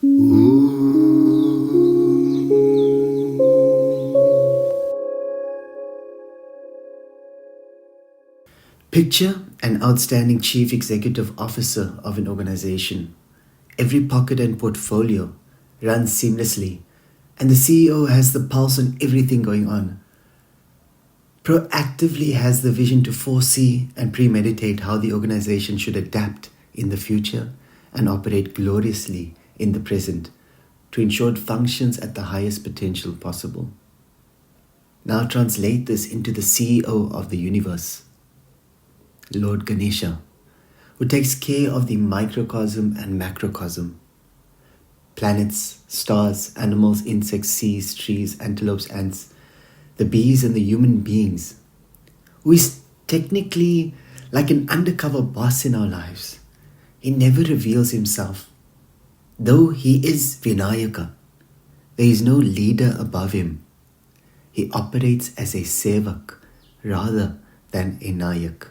Picture an outstanding chief executive officer of an organization. Every pocket and portfolio runs seamlessly, and the CEO has the pulse on everything going on. Proactively has the vision to foresee and premeditate how the organization should adapt in the future and operate gloriously in the present to ensure it functions at the highest potential possible. Now translate this into the CEO of the universe, Lord Ganesha, who takes care of the microcosm and macrocosm. Planets, stars, animals, insects, seas, trees, antelopes, ants, the bees and the human beings, who is technically like an undercover boss in our lives. He never reveals himself. Though he is Vinayaka, there is no leader above him. He operates as a sevak rather than a nayak.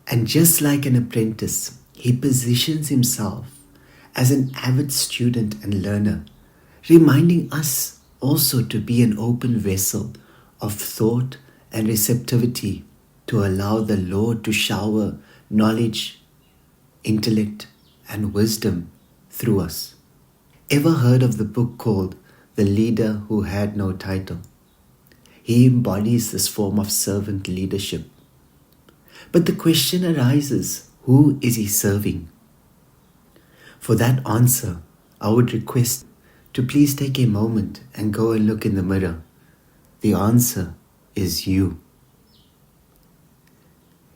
And just like an apprentice, he positions himself as an avid student and learner, reminding us also to be an open vessel of thought and receptivity to allow the Lord to shower knowledge, intellect, and wisdom through us. Ever heard of the book called The Leader Who Had No Title? He embodies this form of servant leadership. But the question arises, who is he serving? For that answer, I would request to please take a moment and go and look in the mirror. The answer is you.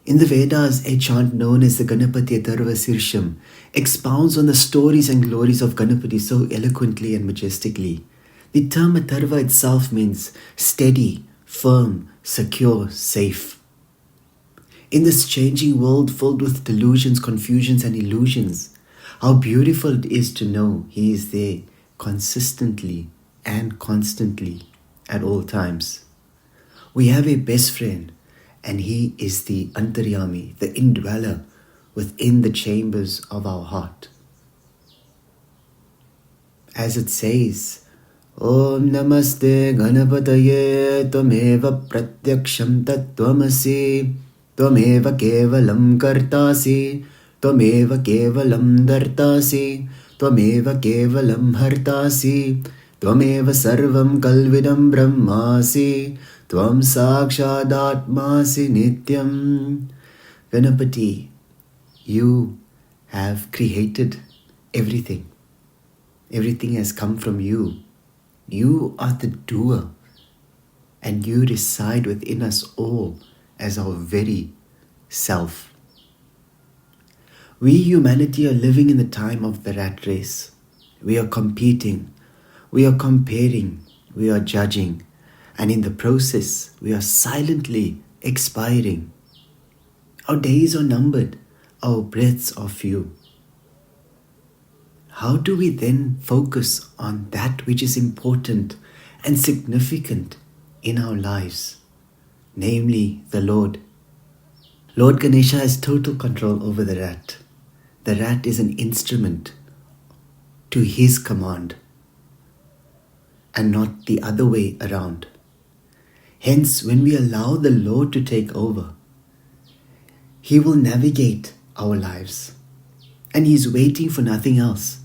In the Vedas, a chant known as the Ganapati Atharva Sirsham expounds on the stories and glories of Ganapati so eloquently and majestically. The term Atharva itself means steady, firm, secure, safe. In this changing world filled with delusions, confusions, and illusions, how beautiful it is to know He is there consistently and constantly at all times. We have a best friend, and He is the Antaryami, the indweller within the chambers of our heart. As it says, Om Namaste Ganapataye Tvameva Pratyaksham Tattvamasi Tvameva Kevalam Kartasi Tvameva Kevalam Dartasi Tvameva Kevalam Hartasi Tvameva Sarvam Kalvidam Brahmasi Tvam Sakshadatmasi Nityam. Ganapati, you have created everything. Everything has come from you. You are the doer, and you reside within us all as our very self. We humanity are living in the time of the rat race. We are competing, we are comparing, we are judging, and in the process we are silently expiring. Our days are numbered, our breaths are few. How do we then focus on that which is important and significant in our lives? Namely, the Lord. Lord Ganesha has total control over the rat. The rat is an instrument to His command and not the other way around. Hence, when we allow the Lord to take over, He will navigate our lives, and He is waiting for nothing else.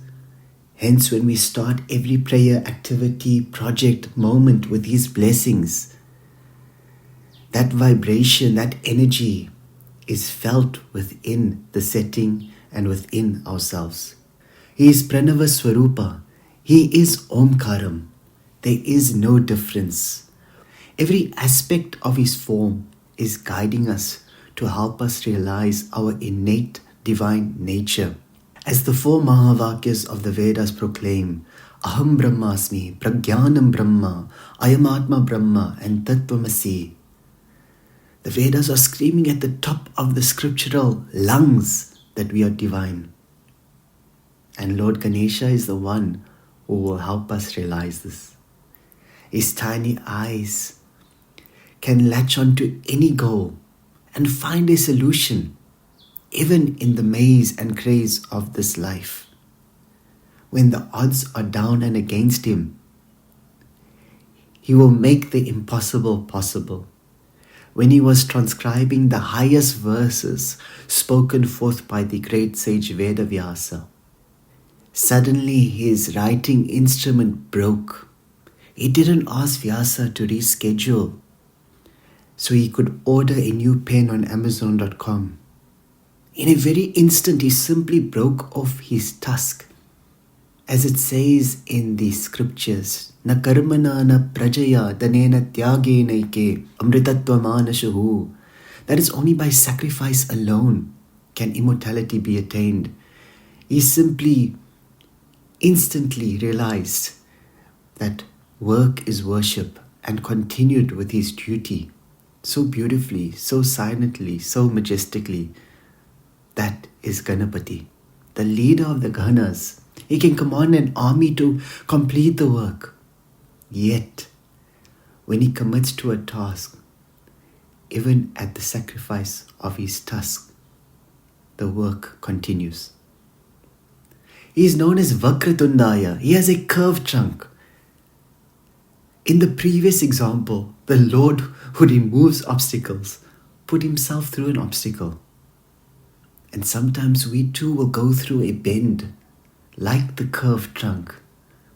Hence, when we start every prayer, activity, project, moment with His blessings, that vibration, that energy is felt within the setting and within ourselves. He is Pranava Swarupa. He is Omkaram. There is no difference. Every aspect of His form is guiding us to help us realize our innate divine nature. As the four Mahavakyas of the Vedas proclaim, Aham Brahmasmi, Pragyanam Brahma, Ayamatma Brahma, and Tattvamasi. The Vedas are screaming at the top of the scriptural lungs that we are divine. And Lord Ganesha is the one who will help us realize this. His tiny eyes can latch onto any goal and find a solution, even in the maze and craze of this life. when the odds are down and against him, he will make the impossible possible. When he was transcribing the highest verses spoken forth by the great sage Vedavyasa, suddenly his writing instrument broke. He didn't ask Vyasa to reschedule, so he could order a new pen on Amazon.com. In a very instant, he simply broke off his tusk. As it says in the scriptures, Na karmana na prajaya danena tyagena amritatva manashuhu. That is only by sacrifice alone can immortality be attained. He simply, instantly realized that work is worship and continued with his duty so beautifully, so silently, so majestically. That is Ganapati, the leader of the Ganas. He can command an army to complete the work. Yet, when he commits to a task, even at the sacrifice of his tusk, the work continues. He is known as Vakratundaya. He has a curved trunk. In the previous example, the Lord who removes obstacles put himself through an obstacle. And sometimes we too will go through a bend like the curved trunk.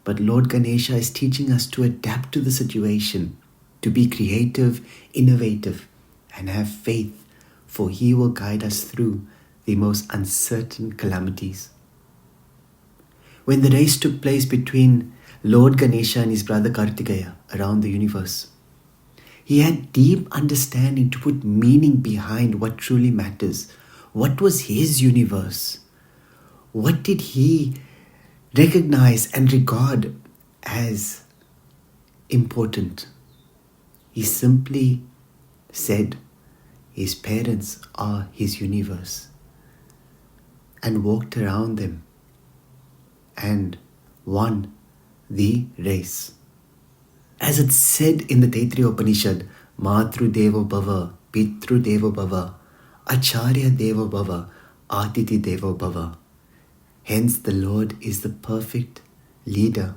But Lord Ganesha is teaching us to adapt to the situation, to be creative, innovative, and have faith, for he will guide us through the most uncertain calamities. When the race took place between Lord Ganesha and his brother Kartikeya around the universe, he had deep understanding to put meaning behind what truly matters. What was his universe? What did he recognize and regard as important? He simply said his parents are his universe and walked around them and won the race. As it's said in the Taittiriya Upanishad, Matru Devo Bhava, Pitru Devo Bhava, Acharya Devo Bhava, Atiti Devo Bhava. Hence the Lord is the perfect leader,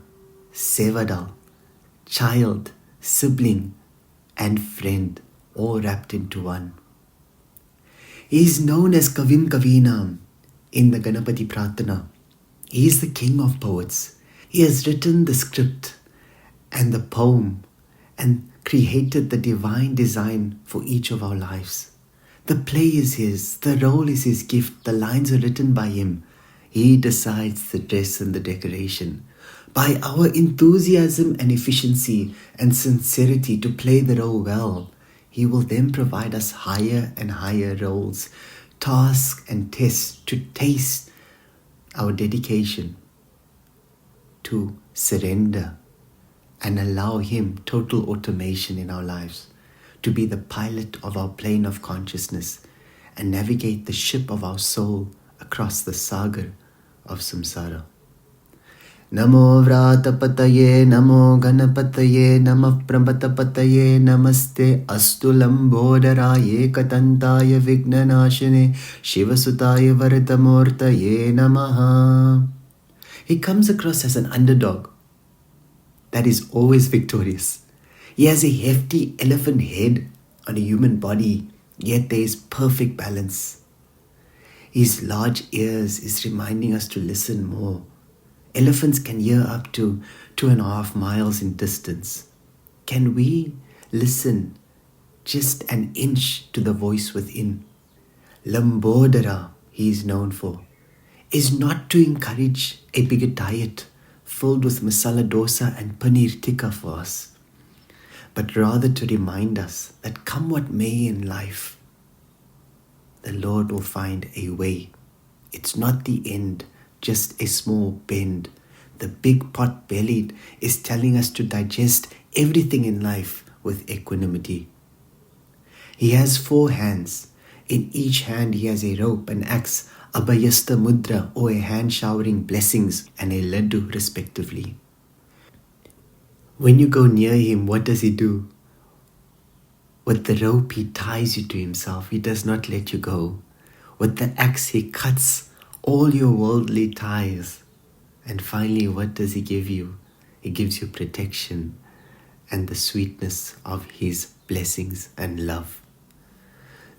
sevadal, child, sibling, and friend, all wrapped into one. He is known as Kavim Kavinam in the Ganapati Pratana. He is the king of poets. He has written the script and the poem and created the divine design for each of our lives. The play is his, the role is his gift, the lines are written by him. He decides the dress and the decoration. By our enthusiasm and efficiency and sincerity to play the role well, he will then provide us higher and higher roles, tasks and tests to taste our dedication, to surrender and allow him total automation in our lives, to be the pilot of our plane of consciousness and navigate the ship of our soul across the sagar of samsara. Namo Vratapataye, Namo Ganapataye, Namah Prabhatapataye, Namaste Astu Lambodaraye, Katantaye Vignanashine, Shivasutaye Varatamurtaye Namaha. He comes across as an underdog that is always victorious. He has a hefty elephant head on a human body, yet there is perfect balance. His large ears is reminding us to listen more. Elephants can hear up to 2.5 miles in distance. Can we listen just an inch to the voice within? Lambodara, he is known for, is not to encourage a bigger diet filled with masala dosa and paneer tikka for us, but rather to remind us that come what may in life, the Lord will find a way. It's not the end, just a small bend. The big pot bellied is telling us to digest everything in life with equanimity. He has 4 hands. In each hand he has a rope, an axe, abhayasta mudra, or a hand showering blessings, and a laddu respectively. When you go near him, what does he do? With the rope he ties you to himself. He does not let you go. With the axe he cuts all your worldly ties And finally, what does He give you? He gives you protection and the sweetness of His blessings and love.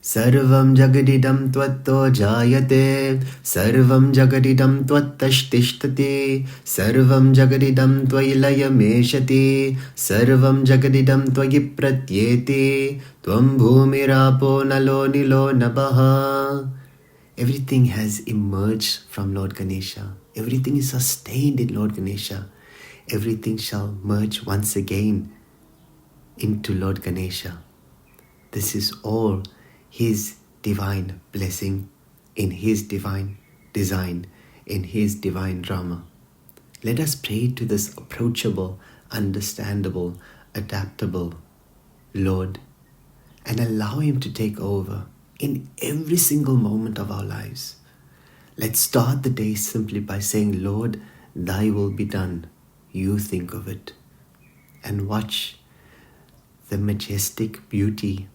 Sarvam jagadidam tvatto jayate, sarvam jagadidam tvattashtishtati, sarvam jagadidam tvailaya meshati, sarvam jagadidam tvayi pratyeti, tvam bhumirapo nalo nilo nabaha. Everything has emerged from Lord Ganesha. Everything is sustained in Lord Ganesha. Everything shall merge once again into Lord Ganesha. This is all His divine blessing, in His divine design, in His divine drama. Let us pray to this approachable, understandable, adaptable Lord and allow Him to take over in every single moment of our lives. Let's start the day simply by saying, Lord, Thy will be done. You think of it. And watch the majestic beauty,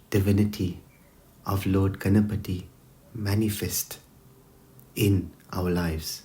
divinity of Lord Ganapati manifest in our lives.